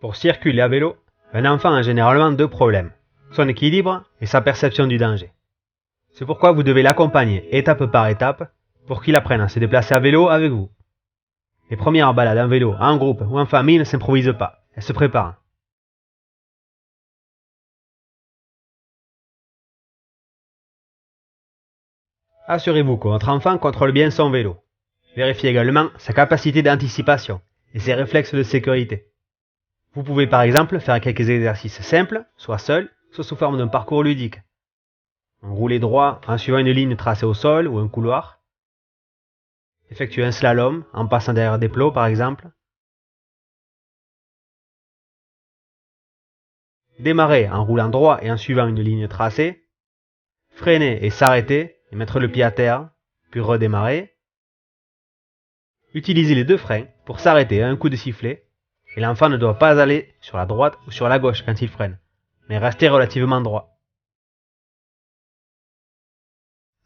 Pour circuler à vélo, un enfant a généralement deux problèmes, son équilibre et sa perception du danger. C'est pourquoi vous devez l'accompagner étape par étape pour qu'il apprenne à se déplacer à vélo avec vous. Les premières balades en vélo, en groupe ou en famille ne s'improvisent pas, elles se préparent. Assurez-vous que votre enfant contrôle bien son vélo. Vérifiez également sa capacité d'anticipation et ses réflexes de sécurité. Vous pouvez par exemple faire quelques exercices simples, soit seul, soit sous forme d'un parcours ludique. Roulez droit en suivant une ligne tracée au sol ou un couloir. Effectuez un slalom en passant derrière des plots par exemple. Démarrez en roulant droit et en suivant une ligne tracée. Freiner et s'arrêter et mettre le pied à terre, puis redémarrer. Utilisez les deux freins pour s'arrêter à un coup de sifflet, et l'enfant ne doit pas aller sur la droite ou sur la gauche quand il freine, mais rester relativement droit.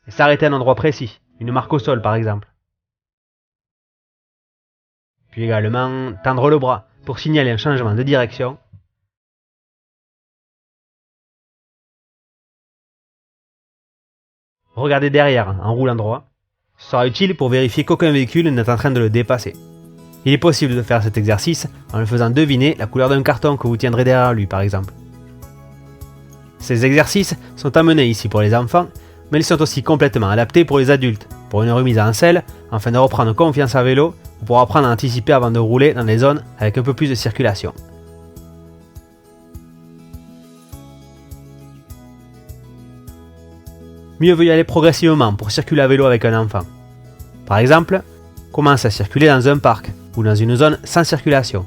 Et s'arrêter à un endroit précis, une marque au sol par exemple. Puis également tendre le bras pour signaler un changement de direction. Regardez derrière en roulant droit. Ce sera utile pour vérifier qu'aucun véhicule n'est en train de le dépasser. Il est possible de faire cet exercice en le faisant deviner la couleur d'un carton que vous tiendrez derrière lui par exemple. Ces exercices sont à mener ici pour les enfants, mais ils sont aussi complètement adaptés pour les adultes, pour une remise en selle, afin de reprendre confiance à vélo ou pour apprendre à anticiper avant de rouler dans des zones avec un peu plus de circulation. Mieux vaut y aller progressivement pour circuler à vélo avec un enfant. Par exemple, commence à circuler dans un parc ou dans une zone sans circulation.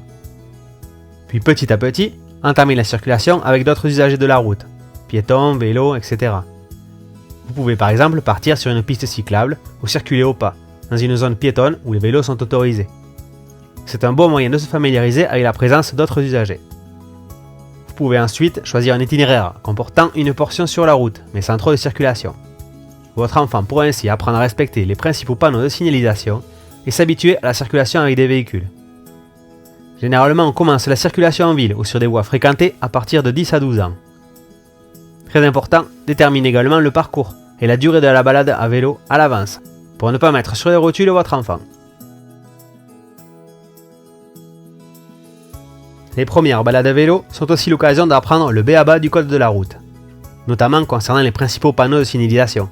Puis petit à petit, entamez la circulation avec d'autres usagers de la route, piétons, vélos, etc. Vous pouvez par exemple partir sur une piste cyclable ou circuler au pas, dans une zone piétonne où les vélos sont autorisés. C'est un bon moyen de se familiariser avec la présence d'autres usagers. Vous pouvez ensuite choisir un itinéraire comportant une portion sur la route, mais sans trop de circulation. Votre enfant pourra ainsi apprendre à respecter les principaux panneaux de signalisation et s'habituer à la circulation avec des véhicules. Généralement, on commence la circulation en ville ou sur des voies fréquentées à partir de 10 à 12 ans. Très important, détermine également le parcours et la durée de la balade à vélo à l'avance, pour ne pas mettre sur les rotules votre enfant. Les premières balades à vélo sont aussi l'occasion d'apprendre le b.a.-ba du code de la route, notamment concernant les principaux panneaux de signalisation,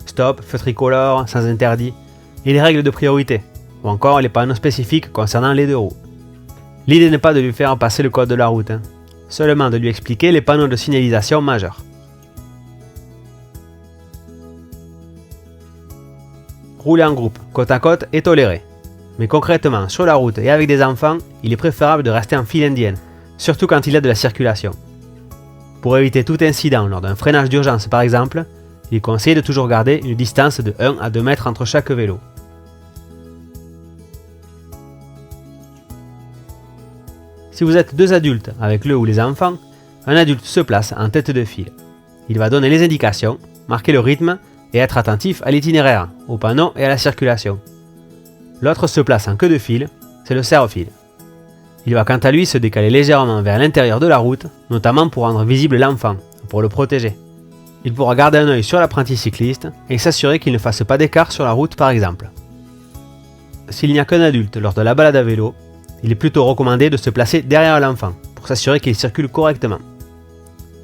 stop, feu tricolore, sens interdit, et les règles de priorité, ou encore les panneaux spécifiques concernant les deux roues. L'idée n'est pas de lui faire passer le code de la route, seulement de lui expliquer les panneaux de signalisation majeurs. Rouler en groupe, côte à côte, est toléré. Mais concrètement, sur la route et avec des enfants, il est préférable de rester en file indienne, surtout quand il y a de la circulation. Pour éviter tout incident lors d'un freinage d'urgence par exemple, il est conseillé de toujours garder une distance de 1 à 2 mètres entre chaque vélo. Si vous êtes deux adultes avec le ou les enfants, un adulte se place en tête de file. Il va donner les indications, marquer le rythme et être attentif à l'itinéraire, aux panneaux et à la circulation. L'autre se place en queue de file, c'est le serre-file. Il va quant à lui se décaler légèrement vers l'intérieur de la route, notamment pour rendre visible l'enfant, pour le protéger. Il pourra garder un œil sur l'apprenti cycliste et s'assurer qu'il ne fasse pas d'écart sur la route par exemple. S'il n'y a qu'un adulte lors de la balade à vélo, il est plutôt recommandé de se placer derrière l'enfant pour s'assurer qu'il circule correctement.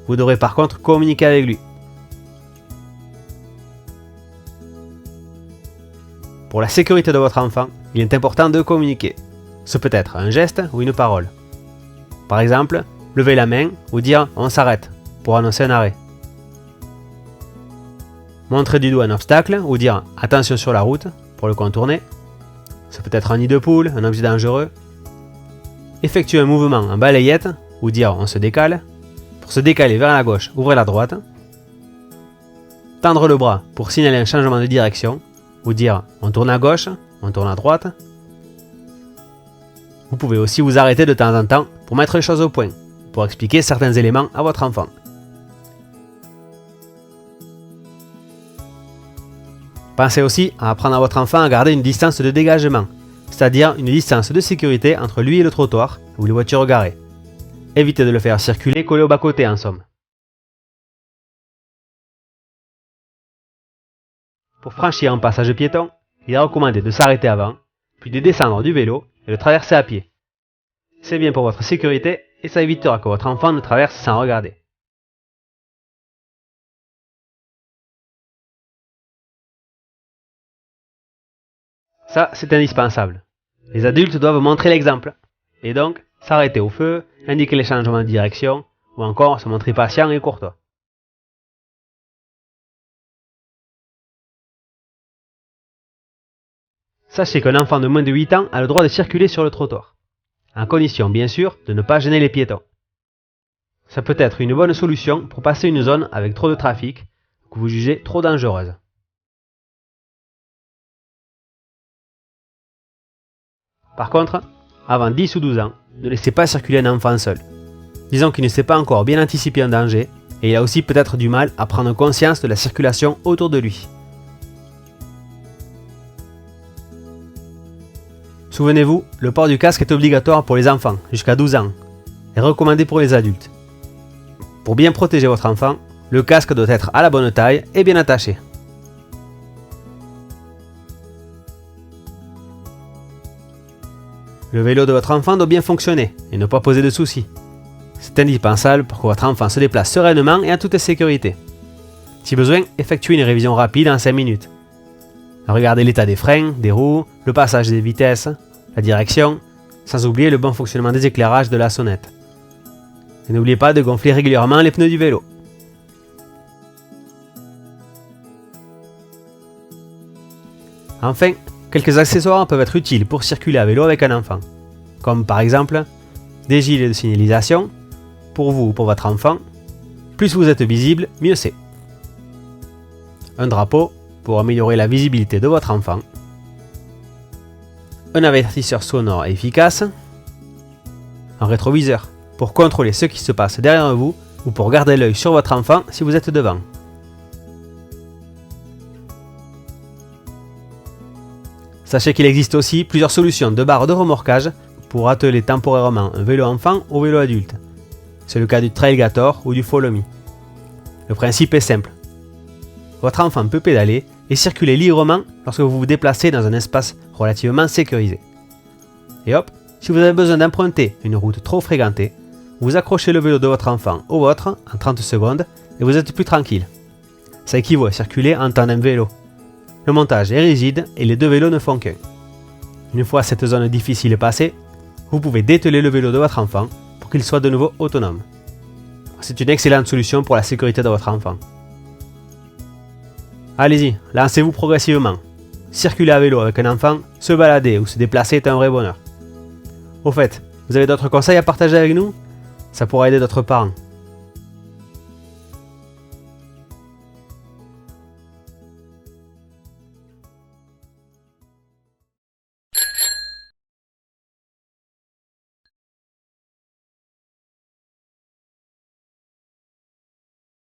Vous devrez par contre communiquer avec lui. Pour la sécurité de votre enfant, il est important de communiquer. Ce peut être un geste ou une parole. Par exemple, lever la main ou dire « on s'arrête » pour annoncer un arrêt. Montrer du doigt un obstacle ou dire « attention sur la route » pour le contourner. Ce peut être un nid de poule, un objet dangereux. Effectuer un mouvement en balayette ou dire « on se décale » pour se décaler vers la gauche, ouvrez la droite. Tendre le bras pour signaler un changement de direction ou dire « on tourne à gauche », on tourne à droite. Vous pouvez aussi vous arrêter de temps en temps pour mettre les choses au point, pour expliquer certains éléments à votre enfant. Pensez aussi à apprendre à votre enfant à garder une distance de dégagement, c'est-à-dire une distance de sécurité entre lui et le trottoir ou les voitures garées. Évitez de le faire circuler collé au bas-côté en somme. Pour franchir un passage piéton, il est recommandé de s'arrêter avant, puis de descendre du vélo et de traverser à pied. C'est bien pour votre sécurité et ça évitera que votre enfant ne traverse sans regarder. Ça, c'est indispensable. Les adultes doivent montrer l'exemple, et donc s'arrêter au feu, indiquer les changements de direction, ou encore se montrer patient et courtois. Sachez qu'un enfant de moins de 8 ans a le droit de circuler sur le trottoir, en condition bien sûr de ne pas gêner les piétons. Ça peut être une bonne solution pour passer une zone avec trop de trafic que vous jugez trop dangereuse. Par contre, avant 10 ou 12 ans, ne laissez pas circuler un enfant seul. Disons qu'il ne sait pas encore bien anticiper un danger et il a aussi peut-être du mal à prendre conscience de la circulation autour de lui. Souvenez-vous, le port du casque est obligatoire pour les enfants jusqu'à 12 ans et recommandé pour les adultes. Pour bien protéger votre enfant, le casque doit être à la bonne taille et bien attaché. Le vélo de votre enfant doit bien fonctionner et ne pas poser de soucis. C'est indispensable pour que votre enfant se déplace sereinement et en toute sécurité. Si besoin, effectuez une révision rapide en 5 minutes. Regardez l'état des freins, des roues, le passage des vitesses, la direction, sans oublier le bon fonctionnement des éclairages de la sonnette. Et n'oubliez pas de gonfler régulièrement les pneus du vélo. Enfin, quelques accessoires peuvent être utiles pour circuler à vélo avec un enfant, comme par exemple des gilets de signalisation, pour vous ou pour votre enfant. Plus vous êtes visible, mieux c'est. Un drapeau pour améliorer la visibilité de votre enfant. Un avertisseur sonore et efficace. Un rétroviseur pour contrôler ce qui se passe derrière vous ou pour garder l'œil sur votre enfant si vous êtes devant. Sachez qu'il existe aussi plusieurs solutions de barres de remorquage pour atteler temporairement un vélo enfant au vélo adulte. C'est le cas du Trailgator ou du Follow Me. Le principe est simple. Votre enfant peut pédaler et circuler librement lorsque vous vous déplacez dans un espace relativement sécurisé. Et hop, si vous avez besoin d'emprunter une route trop fréquentée, vous accrochez le vélo de votre enfant au vôtre en 30 secondes et vous êtes plus tranquille. Ça équivaut à circuler en tandem vélo. Le montage est rigide et les deux vélos ne font qu'un. Une fois cette zone difficile passée, vous pouvez dételer le vélo de votre enfant pour qu'il soit de nouveau autonome. C'est une excellente solution pour la sécurité de votre enfant. Allez-y, lancez-vous progressivement. Circuler à vélo avec un enfant, se balader ou se déplacer est un vrai bonheur. Au fait, vous avez d'autres conseils à partager avec nous? Ça pourra aider d'autres parents.